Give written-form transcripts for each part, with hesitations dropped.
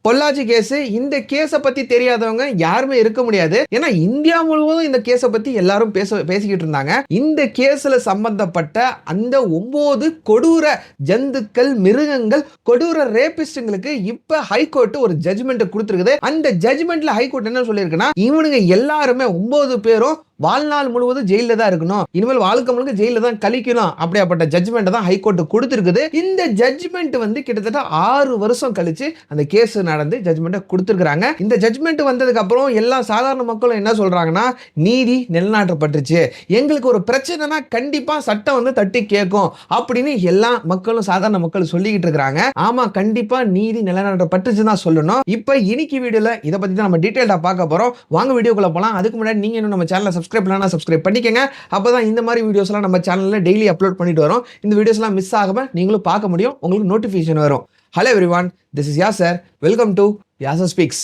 Pollachi case. இந்த கேஸ பத்தி தெரியாதவங்க யாருமே இருக்க முடியாது. ஏன்னா இந்தியா முழுவதும் இந்த கேஸ பத்தி எல்லாரும் பேசிக்கிட்டு இருந்தாங்க. இந்த கேஸ்ல சம்பந்தப்பட்ட அந்த 9 கொடூர ஜந்துக்கள், மிருகங்கள், கொடூர ரேபிஸ்டுங்களுக்கு இப்ப ஹைகோர்ட் ஒரு ஜட்ஜ்மெண்ட் கொடுத்திருக்குது. அந்த ஜட்ஜ்மெண்ட்ல ஹைகோர்ட் என்ன சொல்லியிருக்குன்னா, இவனுங்க எல்லாருமே 9 பேரும் வாழ்நாள் முழுவதும் ஜெயில தான் இருக்கணும், இனிமேல் வாழ்க்கை முழுக்க ஜெயில தான் கழிக்கணும், அப்படியாப்பட்ட ஜட்ஜ்மெண்ட் தான் ஹைகோர்ட் கொடுத்திருக்குது. இந்த ஜட்ஜ்மெண்ட் வந்து கிட்டத்தட்ட 6 வருஷம் கழிச்சு அந்த கேஸ் நடந்து ஜட்ஜ்மெண்ட் கொடுத்திருக்காங்க. இந்த ஜட்ஜ்மெண்ட் வந்ததுக்கு அப்புறம் எல்லா சாதாரண மக்களும் என்ன சொல்றாங்கன்னா, நீதி நிலைநாட்டப்பட்டுச்சு, எங்களுக்கு ஒரு பிரச்சனைனா கண்டிப்பா சட்டம் வந்து தட்டி கேட்கும் அப்படின்னு எல்லா மக்களும், சாதாரண மக்கள் சொல்லிக்கிட்டு இருக்காங்க. ஆமா, கண்டிப்பா நீதி நிலைநாட்டப்பட்டுச்சு தான் சொல்லணும். இப்போ இன்னைக்கு வீடியோல இத பத்தி தான் நம்ம டீடைலா பார்க்க போறோம். வாங்க வீடியோக்குள்ள போலாம். அதுக்கு முன்னாடி நீங்க இன்னும் நம்ம சேனலை சப்ஸ்கிரைப் பண்ணலனா சப்ஸ்கிரைப் பண்ணிக்கங்க. அப்பதான் இந்த மாதிரி வீடியோஸ் எல்லாம் நம்ம சேனல்ல டெய்லி அப்லோட் பண்ணிட்டு வரோம். இந்த வீடியோஸ் எல்லாம் மிஸ் ஆகாம நீங்களும் பார்க்க முடியும், உங்களுக்கு நோட்டிபிகேஷன் வரும். Hello everyone, this is Yasser. Welcome to Yasser Speaks.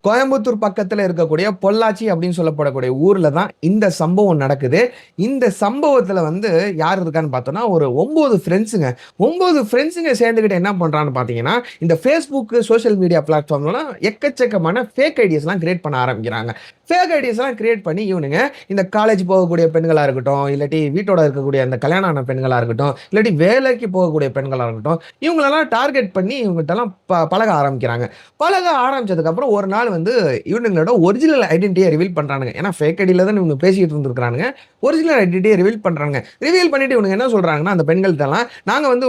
Coimbatore பக்கத்தில் இருக்கக்கூடிய பொள்ளாச்சி அப்படின்னு சொல்லப்படக்கூடிய ஊரில் தான் இந்த சம்பவம் நடக்குது. இந்த சம்பவத்தில் வந்து யார் இருக்கான்னு பார்த்தோன்னா, ஒரு 9 ஃப்ரெண்ட்ஸுங்க சேர்ந்துக்கிட்டு என்ன பண்ணுறான்னு பார்த்தீங்கன்னா, இந்த ஃபேஸ்புக் சோஷியல் மீடியா பிளாட்ஃபார்ம்லாம் எக்கச்சக்கமான ஃபேக் ஐடியாஸ்லாம் கிரியேட் பண்ண ஆரம்பிக்கிறாங்க. ஃபேக் ஐடியாஸ்லாம் கிரியேட் பண்ணி இவனுங்க இந்த காலேஜ் போகக்கூடிய பெண்களாக இருக்கட்டும், இல்லாட்டி வீட்டோட இருக்கக்கூடிய அந்த கல்யாணம் ஆன பெண்களாக இருக்கட்டும், இல்லாட்டி வேலைக்கு போகக்கூடிய பெண்களாக இருக்கட்டும், இவங்களெல்லாம் டார்கெட் பண்ணி இவங்ககிட்டலாம் பழக ஆரம்பிக்கிறாங்க. பழக ஆரம்பிச்சதுக்கப்புறம் ஒரு நாள் வந்து இவனுங்களோட ஒரிஜினல் ஐடென்டிட்டியை ரிவீல் பண்ணுறானுங்க. ஏன்னா ஃபேக் ஐடியில் தான் இவங்க பேசிக்கிட்டு இருந்துருக்கானுங்க. ஒரிஜினல் ஐடென்டிட்டியை ரிவீல் பண்ணுறாங்க. ரிவீல் பண்ணிட்டு இவனுங்க என்ன சொல்கிறாங்கன்னா, அந்த பெண்கள்கிட்டலாம், நான் வந்து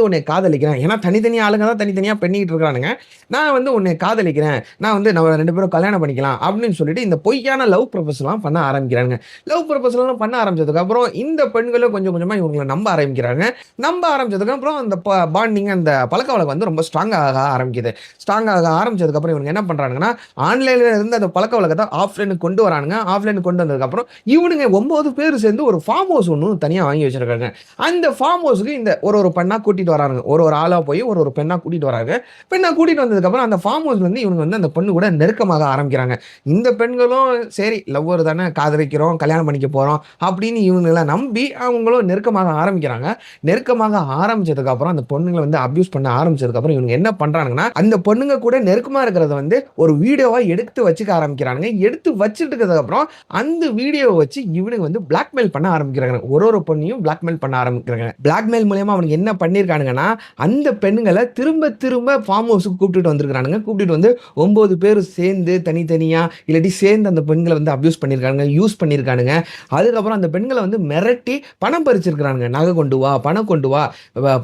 உன்னை காதலிக்கிறேன். ஏன்னா தனித்தனியாக ஆளுங்க தான் தனித்தனியாக பண்ணிக்கிட்டு இருக்கிறானுங்க. நான் வந்து உன்னை காதலிக்கிறேன், நான் வந்து நம்ம 2 பேரும் கல்யாணம் பண்ணிக்கலாம் அப்படின்னு சொல்லிட்டு இந்த பொய்யான லவ் ப்ரொபோசல்லாம் பண்ண ஆரம்பிக்கிறாங்க. லவ் ப்ரொபோசல்லாம் பண்ண ஆரம்பிச்சதுக்கப்புறம் இந்த பெண்களும் கொஞ்சம் கொஞ்சமாக இவங்களை நம்ப ஆரம்பிக்கிறாங்க. நம்ப ஆரம்பிச்சதுக்கப்புறம் அந்த பாண்டிங், அந்த பழக்க வழக்கம் வந்து ரொம்ப ஸ்ட்ராங்காக ஆரம்பிக்குது. ஸ்ட்ராங்காக ஆரம்பிச்சதுக்கப்புறம் இவங்க என்ன பண்ணுறாங்கன்னா, ஆன்லைனில் இருந்து அந்த பழக்க வழக்கத்தை ஆஃப்லைனுக்கு கொண்டு வரானுங்க. ஆஃப்லைனுக்கு கொண்டு வந்ததுக்கப்புறம் இவனுங்க 9 பேர் சேர்ந்து ஒரு ஃபார்ம் ஹவுஸ் ஒன்று தனியாக வாங்கி வச்சிருக்காங்க. அந்த ஃபார்ம் ஹவுஸுக்கு இந்த ஒரு பெண்ணாக கூட்டிகிட்டு வராங்க. ஒரு ஆளாக போய் ஒரு பெண்ணாக கூட்டிகிட்டு வராங்க. பெண்ணாக கூட்டிகிட்டு வந்ததுக்கப்புறம் அந்த ஃபார்ம் ஹவுஸ் வந்து இவங்க வந்து அந்த பொண்ணு கூட நெருக்கமாக ஆரம்பிக்கிறாங்க. இந்த பெண்களும் சரி லவ்வர் தானே, காதலிக்கிறோம், கல்யாணம் பண்ணிக்க போகிறோம் அப்படின்னு இவங்களை நம்பி அவங்களும் நெருக்கமாக ஆரம்பிக்கிறாங்க. நெருக்கமாக ஆரம்பிச்சதுக்கப்புறம் அந்த பொண்ணுங்களை வந்து அப்யூஸ் பண்ண ஆரம்பிச்சதுக்கப்புறம் இவங்க என்ன பண்ணுறாங்கன்னா, அந்த பொண்ணுங்க கூட நெருக்கமாக இருக்கிறத வந்து ஒரு வீடியோவாக எடுத்து வச்சுக்க ஆரம்பிக்கிறாங்க. எடுத்து வச்சுட்டு இருக்கிறதுக்கப்புறம் அந்த வீடியோவை வச்சு இவனுங்க வந்து பிளாக்மெயில் பண்ண ஆரம்பிக்கிறாங்க. ஒரு பொண்ணையும் பிளாக்மெயில் பண்ண ஆரம்பிக்கிறாங்க. பிளாக்மெயில் மூலமா அவனுக்கு என்ன பண்ணியிருக்கானுங்கன்னா, அந்த பெண்களை திரும்ப திரும்ப ஃபார்ம் ஹவுஸுக்கு கூப்பிட்டுட்டு வந்திருக்கானுங்க. கூப்பிட்டுட்டு வந்து 9 பேர் சேர்ந்து தனித்தனியாக இல்லாட்டி சேர்ந்து அந்த பெண்களை வந்து அப்யூஸ் பண்ணியிருக்காங்க, யூஸ் பண்ணியிருக்கானுங்க. அதுக்கப்புறம் அந்த பெண்களை வந்து மிரட்டி பணம் பறிச்சிருக்கிறானுங்க. நகை கொண்டு வா, பணம் கொண்டு வா,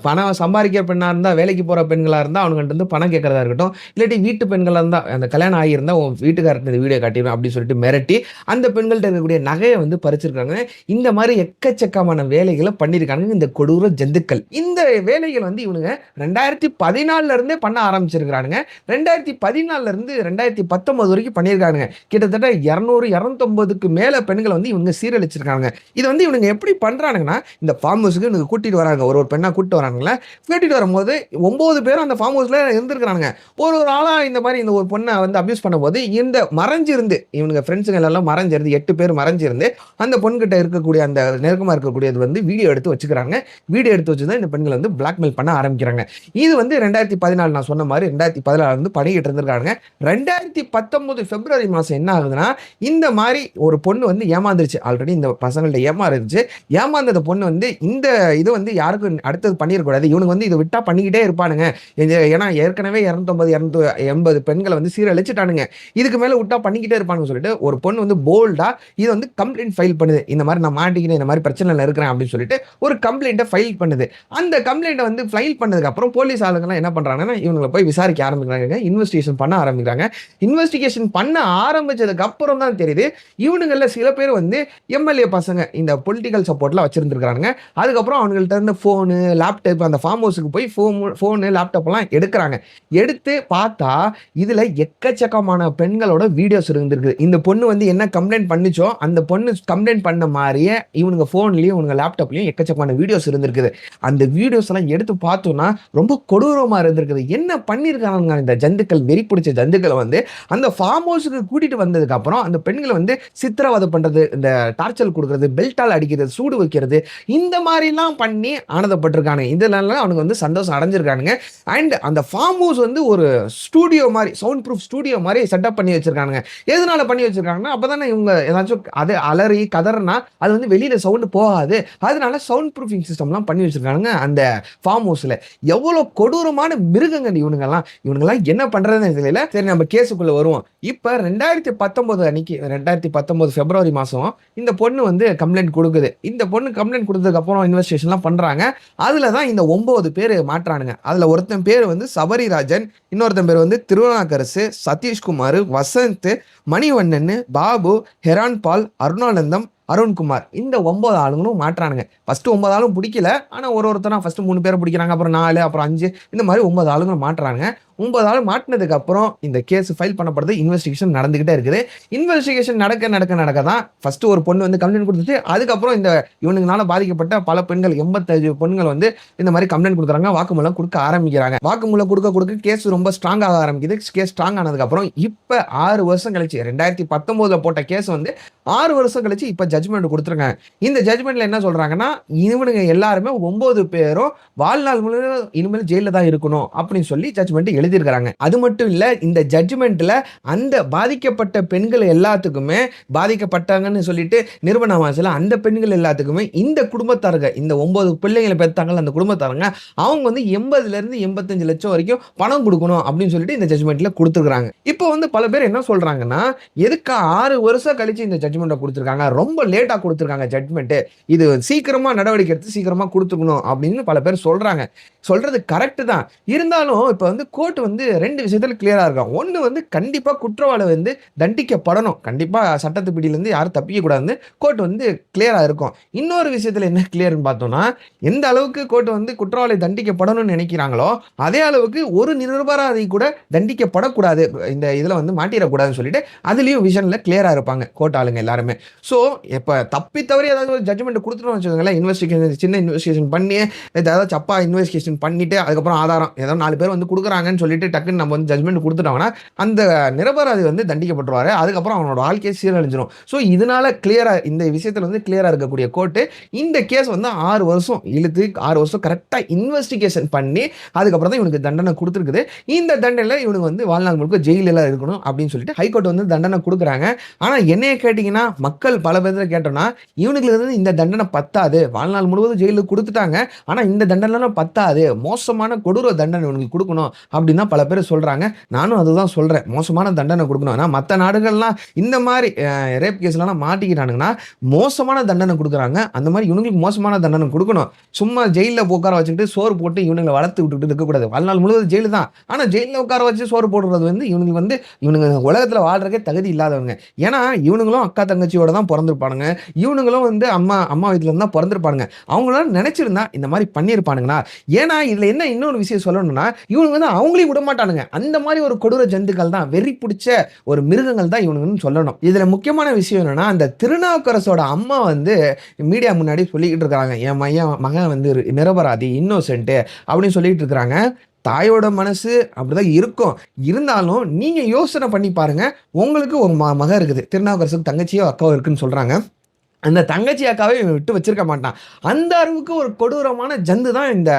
பணம் சம்பாதிக்கிற பெண்ணாக இருந்தால், வேலைக்கு போகிற பெண்களாக இருந்தால் அவனுங்கிட்ட வந்து பணம் கேட்கறதா இருக்கட்டும், இல்லாட்டி வீட்டு பெண்களாக இருந்தால், அந்த கல்யாணம் ஆகியிருந்தால் உன் வீட்டுக்காரருக்கு இந்த வீடியோ காட்டிடும் அப்படின்னு சொல்லிட்டு மிரட்டி அந்த பெண்கள்கிட்ட இருக்கக்கூடிய நகையை வந்து பறிச்சிருக்காங்க. இந்த மாதிரி எக்கச்சக்கமான வேலைகளை பண்ணியிருக்காங்க இந்த கொடூர ஜந்துக்கள். இந்த வேலைகள் வந்து இவனுங்க 2014 இருந்தே பண்ண ஆரம்பிச்சிருக்கிறானுங்க. 2014 இருந்து 2019 வரைக்கும் பண்ணியிருக்காங்க. கிட்டத்தட்ட 200-250க்கு மேல பெண்களை வந்து இவங்க சீரழிச்சிருக்காங்க. இது வந்து இவனுங்க எப்படி பண்றானுங்கன்னா, இந்த ஃபார்ம் ஹவுஸுக்கு இவங்க கூட்டிட்டு வராங்க. ஒரு பெண்ணா கூட்டிட்டு வரானுங்களா. கூட்டிட்டு வரும்போது 9 பேரும் அந்த ஃபார்ம் ஹவுஸ்ல இருந்திருக்கானுங்க. ஒரு ஆளா இந்த மாதிரி இந்த ஒரு பொண்ணை வந்து அபியூஸ் பண்ணும்போது இந்த மறைஞ்சிருந்து இவனுங்க ஃப்ரெண்ட்ஸுங்க எல்லாம் மறைஞ்சிருந்து 8 பேர் மறைஞ்சிருந்து அந்த பொண்ணுகிட்ட இருக்கக்கூடிய அந்த நெருக்கமா இருக்கக்கூடியது வந்து வீடியோ எடுத்து வச்சுக்கிறாங்க. வீடியோ எடுத்து வச்சுதான் இந்த பெண்களை வந்து பிளாக்மெயில் பண்ண ஆரம்பிக்கிறாங்க. இது வந்து 2014 நான் சொன்ன மாதிரி 2014 வந்து பண்ணிக்கிட்டு இருந்திருக்காங்க. 2019 பிப்ரவரி மாதம் என்ன ஆகுதுன்னா, இந்த மாதிரி ஒரு பொண்ணு வந்து ஏமாந்துருச்சு. ஆல்ரெடி இந்த பசங்கள்ட்ட ஏமாந்துருச்சு. ஏமாந்த பொண்ணு வந்து இந்த இது வந்து யாருக்கும் அடுத்தது பண்ணிடக்கூடாது, இவனுக்கு வந்து இதை விட்டா பண்ணிக்கிட்டே இருப்பானுங்க, ஏன்னா ஏற்கனவே 250-280 பெண்களை வந்து சீரழிச்சிட்டானுங்க, இதுக்கு மேலே விட்டா பண்ணிக்கிட்டே இருப்பானுங்க சொல்லிட்டு ஒரு பொண்ணு வந்து போல்டா இது வந்து கம்ப்ளைண்ட் ஃபைல் பண்ணுது. இந்த மாதிரி நான் மாட்டிக்கிட்டேன், இந்த மாதிரி பிரச்சனையில் இருக்கிறேன் அப்படின்னு சொல்லிட்டு ஒரு கம்ப்ளைண்ட்டை ஃபைல் பண்ணுது. அந்த கம்ப்ளைண்ட்டை வந்து ஃபைல் பண்ணதுக்கு அப்புறம் போலீஸ் ஆளுங்கெல்லாம் என்ன பண்றாங்கன்னா, இவங்களை போய் விசாரிக்க ஆரம்பிக்கிறாங்க, இன்வெஸ்டிகேஷன் பண்ண ஆரம்பிக்கிறாங்க. இன்வெஸ்டிகேஷன் பண்ண ஆரம்பிச்சதுக்கு அப்புறம் தான் தெரியுது, இவனுங்கள்ல சில பேர் வந்து எம்எல்ஏ பசங்க இந்த பொலிட்டிக்கல் சப்போர்ட்லாம் வச்சிருந்துருக்காங்க. அதுக்கப்புறம் அவங்கள்ட்ட இருந்து ஃபோனு, லேப்டாப், அந்த ஃபார்ம் ஹவுஸுக்கு போய் ஃபோனு, லேப்டாப்லாம் எடுக்கிறாங்க. எடுத்து பார்த்தா இதுல எக்கச்சக்கமான பெண்களோட வீடியோஸ் இருந்திருக்கு. இந்த பொண்ணு வந்து என்ன கம்ப்ளைண்ட் பண்ணுச்சோ, அந்த பொண்ணு கம்ப்ளைண்ட் பண்ண மாரியே இவனுங்க ஃபோன்லயும், இவனுங்க லேப்டாப்லயும் எக்கச்சக்கமான வீடியோஸ் இருந்திருக்குது. அந்த வீடியோஸ் எல்லாம் எடுத்து பார்த்தோம்னா, ரொம்ப கொடூரமா இருந்திருக்குது. என்ன பண்ணியிருக்கானுங்க இந்த ஜந்துக்கள், வெறி பிடிச்ச ஜந்துக்கள வந்து அந்த ஃபார்ம் ஹவுஸ்க்கு கூட்டிட்டு வந்ததுக்கு அப்புறம், அந்த பெண்கள வந்து சித்திரவதை பண்றது, இந்த டார்ச்சர் குடுக்குறது, பெல்ட்டால அடிக்கிறது, சூடு வைக்கிறது, இந்த மாரிலாம் பண்ணி ஆனந்தப்பட்டுருக்கானுங்க. இதுலலாம் அவனுங்க வந்து சந்தோஷம் அடைஞ்சிருக்கானுங்க. அண்ட் அந்த ஃபார்ம் ஹவுஸ் வந்து ஒரு ஸ்டூடியோ மாரி, சவுண்ட் ப்ரூஃப் ஸ்டூடியோ மாரி செட்டப் பண்ணி வச்சிருக்கானுங்க. எதனால பண்ணி வச்சிருக்காங்கன்னா, அப்பதானே இவங்க ஏதாச்சும் அது அலறி, கதறுனா அது வந்து வெளியில சவுண்ட் போகாது. அதனால சவுண்ட் ப்ரூஃபிங் சிஸ்டம்லாம் பண்ணி வச்சிருக்கானுங்க அந்த ஃபார்ம் ஹவுஸ்ல. எவ்வளோ கொடூரமான மிருகங்கள் இவனுங்கலாம். இவனுங்கலாம் என்ன பண்றதுன்னு தெரியல. சரி நம்ம கேஸுக்குள்ள வருவோம். இப்ப 2019 அன்னைக்கு 2019 பிப்ரவரி மாசம் இந்த பொண்ணு வந்து கம்ப்ளைண்ட் குடுக்குது. இந்த பொண்ணு கம்ப்ளைண்ட் குடுத்ததுக்கு அப்புறம் இன்வெஸ்டிகேஷன்லாம் பண்றாங்க. அதுல தான் இந்த 9 பேரு மாட்றானுங்க. அதுல ஒருத்தன் பேரு வந்து சபரிராஜன், இன்னொருத்தன் பேரு வந்து திருநாவுக்கரசு, சதீஷ்குமார், வசந்த், மணிவண்ணன், பாபு, ஹெரான் பால், அருணானந்தம், அருண்குமார். இந்த 9 ஆளுங்களும் மாட்றானுங்க. ஃபர்ஸ்ட் 9 ஆளும் புடிக்கல. ஆனா ஒருத்தனா ஃபர்ஸ்ட் 3 பேர புடிக்கிறாங்க. அப்புறம் 4, அப்புறம் 5 இந்த மாரி 9 ஆளுங்களும் மாட்றானுங்க. 9 ஆள் மாட்டுனதுக்கு அப்புறம் இந்த கேஸ் ஃபைல் பண்ணப்படுது. இன்வெஸ்டிகேஷன் நடந்துகிட்டே இருக்குது. இன்வெஸ்டிகேஷன் நடக்க தான் ஃபர்ஸ்ட் ஒரு பொண்ணு வந்து கம்ப்ளைண்ட் குடுத்துட்டு, அதுக்கப்புறம் இந்த இவனுங்கனால பாதிக்கப்பட்ட பல பெண்கள் 85 பெண்கள் வந்து இந்த மாரி கம்ப்ளைண்ட் குடுக்குறாங்க. வாக்குமூலம் குடுக்க ஆரம்பிக்கிறாங்க. வாக்குமூலம் குடுக்க கேஸ் ரொம்ப ஸ்ட்ராங் ஆக ஆரம்பிக்குது. கேஸ் ஸ்ட்ராங் ஆனதுக்கு அப்புறம் இப்ப 6 வருஷம் கழிச்சு 2019ல போட்ட கேஸ் வந்து 6 வருஷம் கழிச்சு இப்ப ஜட்ஜ்மெண்ட் குடுத்துருக்காங்க. இந்த ஜட்ஜ்மெண்ட்ல என்ன சொல்றாங்கன்னா, இவனுங்க எல்லாருமே 9 பேரும் வாழ்நாள் முழுவதும் இனிமேல் ஜெயில்ல தான் இருக்கணும் அப்படின்னு சொல்லி ஜட்ஜ்மெண்ட் எழுதியிருக்காங்க. அது மட்டும் இல்ல, இந்த ஜட்ஜ்மெண்ட்ல அந்த பாதிக்கப்பட்ட பெண்கள் எல்லாத்துக்குமே பாதிக்கப்பட்டாங்கன்னு சொல்லிட்டு நிறுவனமாச்சுல அந்த பெண்கள் எல்லாத்துக்குமே இந்த குடும்பத்தாருங்க, இந்த 9 பிள்ளைங்களை பெத்தாங்கல்ல அந்த குடும்பத்தாருங்க, அவங்க வந்து 80ல இருந்து 85 லட்சம் வரைக்கும் பணம் குடுக்கணும் அப்படின்னு சொல்லிட்டு இந்த ஜட்ஜ்மெண்ட்ல குடுத்துருக்காங்க. இப்போ வந்து பல பேர் என்ன சொல்றாங்கன்னா, எதுக்கு 6 வருஷம் கழிச்சு இந்த ஜட்ஜ்மெண்ட்ட குடுத்துருக்காங்க? ரொம்ப லேட்டா குடுத்துருக்காங்க ஜட்ஜ்மெண்ட். இது சீக்கிரமா நடவடிக்கை எடுத்து சீக்கிரமா குடுத்துக்கணும் அப்படின்னு பல பேர் சொல்றாங்க. சொல்றது கரெக்ட் தான். இருந்தாலும் இப்ப வந்து கோர்ட் வந்து 2 விஷயத்துல கிளியரா இருக்கான். ஒண்ணு வந்து கண்டிப்பா குற்றவாளி வந்து தண்டிக்கப்படணும். கண்டிப்பா சட்டத்து பிடியிலிருந்து யாரும் தப்பிக்க கூடாதுன்னு கோர்ட் வந்து கிளியரா இருக்கும். இன்னொரு விஷயத்துல என்ன கிளியர்ன்னு பார்த்தோம்னா, எந்த அளவுக்கு கோர்ட் வந்து குற்றவாளி தண்டிக்கப்படணும்னு நினைக்கிறாங்களோ, அதே அளவுக்கு ஒரு நிரபராதி கூட தண்டிக்கப்படக்கூடாது. இந்த இதுல வந்து மாட்டிறக்கூடாதுன்னு சொல்லிட்டு அதுலயும் விஷன்ல கிளியரா இருப்பாங்க கோர்ட் ஆளுங்க எல்லாருமே. சோ இப்ப தப்பி தவறி ஏதாவது ஒரு ஜட்ஜ்மெண்ட் குடுத்துட்டோம்னு வச்சுக்கோங்களேன், இன்வெஸ்டிகேஷன் சின்ன இன்வெஸ்டிகேஷன் பண்ணி ஏதாவது தப்பா இன்வெஸ்டிகேஷன் பண்ணிட்டு அதுக்கப்புறம் ஆதாரம் ஏதோ 4 பேர் வந்து குடுக்குறாங்கன்னு சொல்லிட்டு டக்குன்னு நம்ம வந்து ஜட்ஜ்மெண்ட் குடுத்துட்டோம்னா, அந்த நிரபராதி வந்து தண்டிக்கப்பட்டுருவாரு. அதுக்கப்புறம் அவனோட வாழ்க்கையே சீரழிஞ்சிரும். சோ இதனால கிளியரா இந்த விஷயத்துல வந்து கிளியரா இருக்கக்கூடிய கோர்ட் இந்த கேஸ் வந்து 6 வருஷம் இழுத்து 6 வருஷம் கரெக்ட்டா இன்வெஸ்டிகேஷன் பண்ணி அதுக்கப்புறம் தான் இவனுக்கு தண்டனை குடுத்துருக்குது. இந்த தண்டனையில இவனுக்கு வந்து வாழ்நாள் முழுக்க ஜெயில்ல இருக்கணும் அப்படின்னு சொல்லிட்டு ஹைகோர்ட் வந்து தண்டனை குடுக்குறாங்க. ஆனா என்னைய கேட்டீங்கன்னா, மக்கள் பல பேர்ல கேட்டோம்னா, இவனுங்களுக்கு வந்து இந்த தண்டனை பத்தாது. வாழ்நாள் முழுவதும் ஜெயிலுக்கு குடுத்துட்டாங்க. ஆனா இந்த தண்டனைலாம் பத்தாது. மோசமான கொடூர தண்டனை இவனுக்கு குடுக்கணும் அப்படின்னு தான் பல பேர் சொல்றாங்க. நானும் அதுதான் சொல்றேன். மோசமான தண்டனை குடுக்கணும். ஆனா மத்த நாடுகள்லாம் இந்த மாரி ரேப் கேஸ்லலாம் மாட்டிக்கிட்டானுங்கன்னா, மோசமான தண்டனை குடுக்குறாங்க. அந்த மாரி இவனுங்களுக்கு மோசமான தண்டனை குடுக்கணும். சும்மா ஜெயில்ல உட்கார வச்சுக்கிட்டு சோறு போட்டு இவனுங்கள வளர்த்து விட்டுட்டு இருக்கக்கூடாது. வாழ்நாள் முழுவதும் ஜெயிலு தான். ஆனா ஜெயில்ல உட்கார வச்சு சோறு போடுறது வந்து இவனுங்க உலகத்துல வாழ்றதுக்கே தகுதி இல்லாதவங்க. ஏன்னா இவனுங்களும் அக்கா தங்கச்சியோட தான் பொறந்திருப்பானுங்க. இவனுங்களும் வந்து அம்மா வீட்ல இருந்து தான் பொறந்திருப்பானுங்க. அவங்களால நினைச்சிருந்தா இந்த மாரி பண்ணியிருப்பானுங்களா? ஏன்னா இதுல என்ன இன்னொரு விஷயம் சொல்லணும்னா, இவனுங்க வந்து அவங்களையும் விடமாட்டானுங்க. அந்த மாரி ஒரு கொடூர ஜந்துக்கள் தான். வெறி பிடிச்ச ஒரு மிருகங்கள் தான் இவனுங்கன்னு சொல்லணும். இதுல முக்கியமான விஷயம் என்னன்னா, அந்த திருநாவுக்கரசோட அம்மா வந்து மீடியா முன்னாடி சொல்லிக்கிட்டு இருக்காங்க. என் மகன் வந்து நிரபராதி, இன்னோசென்ட் அப்படின்னு சொல்லிட்டு இருக்காங்க. தாயோட மனசு அப்படிதான் இருக்கும். இருந்தாலும் நீங்க யோசனை பண்ணி பாருங்க. உங்களுக்கு ஒரு மகன் இருக்குது. திருநாவுக்கரசுக்கு தங்கச்சியோ, அக்காவோ இருக்குன்னு சொல்றாங்க. அந்த தங்கச்சி அக்காவை இவன் விட்டு வச்சிருக்க மாட்டான். அந்த அளவுக்கு ஒரு கொடூரமான ஜந்து தான் இந்த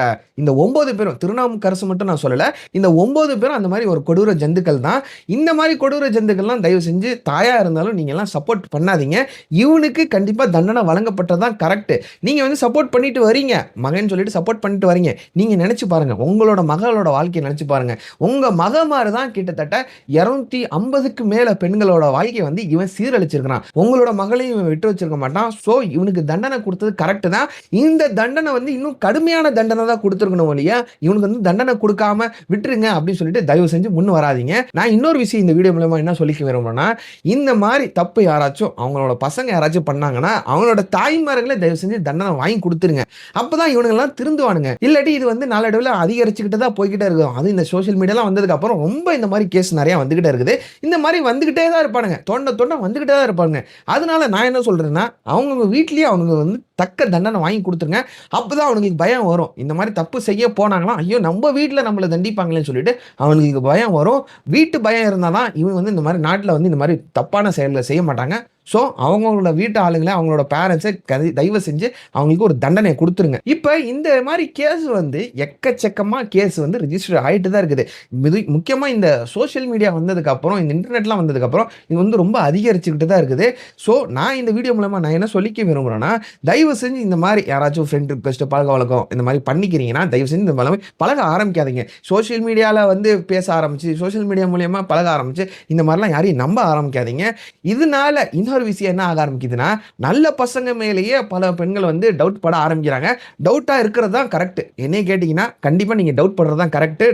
9 பேரும். திருநாவுக்கரசு மட்டும் நான் சொல்லல. இந்த 9 பேரும் அந்த மாரி ஒரு கொடூர ஜந்துக்கள் தான். இந்த மாரி கொடூர ஜந்துக்கள்லாம் தயவு செஞ்சு தாயா இருந்தாலும் நீங்க எல்லாம் சப்போர்ட் பண்ணாதீங்க. இவனுக்கு கண்டிப்பா தண்டனை வழங்கப்பட்டது தான் கரெக்ட். நீங்க வந்து சப்போர்ட் பண்ணிட்டு வரீங்க. மகன்னு சொல்லிட்டு சப்போர்ட் பண்ணிட்டு வரீங்க. நீங்க நினைச்சு பாருங்க. உங்களோட மகளோட வாழ்க்கைய நினைச்சு பாருங்க. உங்க மகமாரி தான் கிட்டத்தட்ட 250க்கு மேல பெண்களோட வாழ்க்கைய வந்து இவன் சீரழிச்சிருக்கான். உங்களோட மகளையும் இவன் விட்டு வச்சிருக்க மாட்டான். மாட்டான். ஸோ இவனுக்கு தண்டனை கொடுத்தது கரெக்ட் தான். இந்த தண்டனை வந்து இன்னும் கடுமையான தண்டனை தான் கொடுத்துருக்கணும் ஒழிய இவனுக்கு வந்து தண்டனை கொடுக்காம விட்டுருங்க அப்படின்னு சொல்லிட்டு தயவு செஞ்சு முன் வராதீங்க. நான் இன்னொரு விஷயம் இந்த வீடியோ மூலமா என்ன சொல்லிக்க விரும்புறேன்னா, இந்த மாதிரி தப்பு யாராச்சும் அவங்களோட பசங்க யாராச்சும் பண்ணாங்கன்னா அவங்களோட தாய்மார்களே தயவு செஞ்சு தண்டனை வாங்கி கொடுத்துருங்க. அப்பதான் இவனுங்கெல்லாம் திருந்துவானுங்க. இல்லாட்டி இது வந்து நாளடைவில் அதிகரிச்சுக்கிட்டு தான் போய்கிட்டே இருக்கும். அது இந்த சோஷியல் மீடியாலாம் வந்ததுக்கு அப்புறம் ரொம்ப இந்த மாதிரி கேஸ் நிறைய வந்துகிட்டே இருக்குது. இந்த மாதிரி வந்துகிட்டே தான் இருப்பானுங்க. தொண்ட வந்துகிட்டே தான் இருப்பாங்க. அதனால நான் என்ன சொல்றேன்னா, அவங்கவுங்க வீட்லயே அவனுங்க வந்து தக்க தண்டனை வாங்கி கொடுத்துருங்க. அப்பதான் அவனுங்களுக்கு பயம் வரும். இந்த மாதிரி தப்பு செய்ய போனாங்கன்னா, ஐயோ நம்ம வீட்டில் நம்மளை தண்டிப்பாங்களேன்னு சொல்லிட்டு அவனுக்கு பயம் வரும். வீட்டு பயம் இருந்தால் தான் இவங்க வந்து இந்த மாதிரி நாட்டில் வந்து இந்த மாதிரி தப்பான செயல்களை செய்ய மாட்டாங்க. ஸோ அவங்களோட வீட்டு ஆளுங்களை அவங்களோட பேரண்ட்ஸை தயவு செஞ்சு அவங்களுக்கு ஒரு தண்டனை கொடுத்துருங்க. இப்போ இந்த மாதிரி கேஸ் வந்து எக்கச்சக்கமாக கேஸ் வந்து ரிஜிஸ்டர் ஆகிட்டு தான் இருக்குது. முக்கியமாக இந்த சோஷியல் மீடியா வந்ததுக்கப்புறம், இந்த இன்டர்நெட்லாம் வந்ததுக்கப்புறம் இது வந்து ரொம்ப அதிகரிச்சுக்கிட்டு தான் இருக்குது. ஸோ நான் இந்த வீடியோ மூலமாக நான் என்ன சொல்லிக்க விரும்புகிறேன்னா, தயவு செஞ்சு இந்த மாதிரி யாராச்சும் ஃப்ரெண்ட் ரிக்வெஸ்ட் பழக வழக்கம் இந்த மாதிரி பண்ணிக்கிறீங்கன்னா தயவு செஞ்சு இந்த மாதிரி பழக ஆரம்பிக்காதீங்க. சோஷியல் மீடியாவில் வந்து பேச ஆரம்பிச்சு, சோஷியல் மீடியா மூலியமாக பழக ஆரம்பிச்சு இந்த மாதிரிலாம் யாரையும் நம்ப ஆரம்பிக்காதீங்க. இதனால இன்னொரு விஷயம் என்ன ஆக ஆரம்பிக்குதுன்னா, நல்ல பசங்க மேலேயே பல பெண்கள் வந்து டவுட் பட ஆரம்பிக்கிறாங்க. டவுட்டா இருக்கிறது தான் கரெக்ட். என்னைய கேட்டீங்கன்னா கண்டிப்பா நீங்க டவுட் படுறது தான் கரெக்ட்.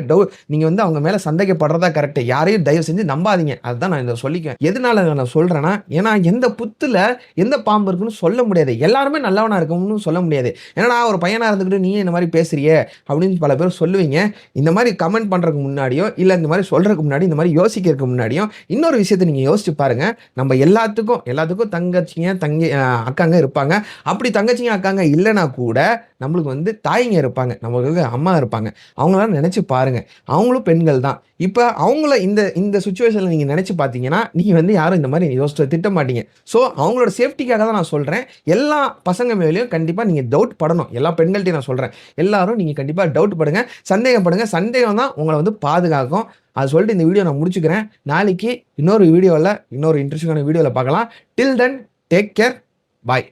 நீங்க வந்து அவங்க மேல சந்தேகப்படுறதா கரெக்ட். யாரையும் தயவு செஞ்சு நம்பாதீங்க. அதுதான் நான் இதை சொல்லிக்குவேன். எதனால நான் சொல்றேன்னா, ஏன்னா எந்த புத்துல எந்த பாம்பு இருக்குன்னு சொல்ல முடியாது. எல்லாருமே நல்லவனா இருக்கும்னு சொல்ல முடியாது. ஏன்னா ஒரு பையனா இருந்துக்கிட்டு நீ இந்த மாதிரி பேசுறியே அப்படின்னு பல பேர் சொல்லுவீங்க. இந்த மாதிரி கமெண்ட் பண்றதுக்கு முன்னாடியோ இல்ல இந்த மாதிரி சொல்றதுக்கு முன்னாடி இந்த மாதிரி யோசிக்கிறதுக்கு முன்னாடியும் இன்னொரு விஷயத்தை நீங்க யோசிச்சு பாருங்க. நம்ம எல்லாத்துக்கும் தங்கச்சிங்க அக்காங்க இருப்பாங்க. அப்படி தங்கச்சிங்க அக்காங்க இல்லைனா கூட நம்மளுக்கு வந்து தாய்ங்க இருப்பாங்க, நம்மளுக்கு அம்மா இருப்பாங்க. அவங்களாம் நினைச்சு பாருங்க. அவங்களும் பெண்கள் தான். இப்ப அவங்கள இந்த சிச்சுவேஷன்ல நீங்க நினைச்சு பார்த்தீங்கன்னா நீங்க வந்து யாரும் இந்த மாதிரி யோசிச்சு திட்ட மாட்டீங்க. ஸோ அவங்களோட சேஃப்டிக்காக தான் நான் சொல்றேன். எல்லா பசங்க மேலேயும் கண்டிப்பா நீங்க டவுட் படணும். எல்லா பெண்கள்ட்டையும் நான் சொல்றேன். எல்லாரும் நீங்க கண்டிப்பா டவுட் படுங்க, சந்தேகப்படுங்க. சந்தேகம் தான் உங்களை வந்து பாதுகாக்கும். அது சொல்லிட்டு இந்த வீடியோ நான் முடிச்சுக்கிறேன். நாளைக்கு இன்னொரு வீடியோவில் இன்னொரு இன்ட்ரெஸ்டிங்கான வீடியோவில் பார்க்கலாம். டில் தென் டேக் கேர். பாய்.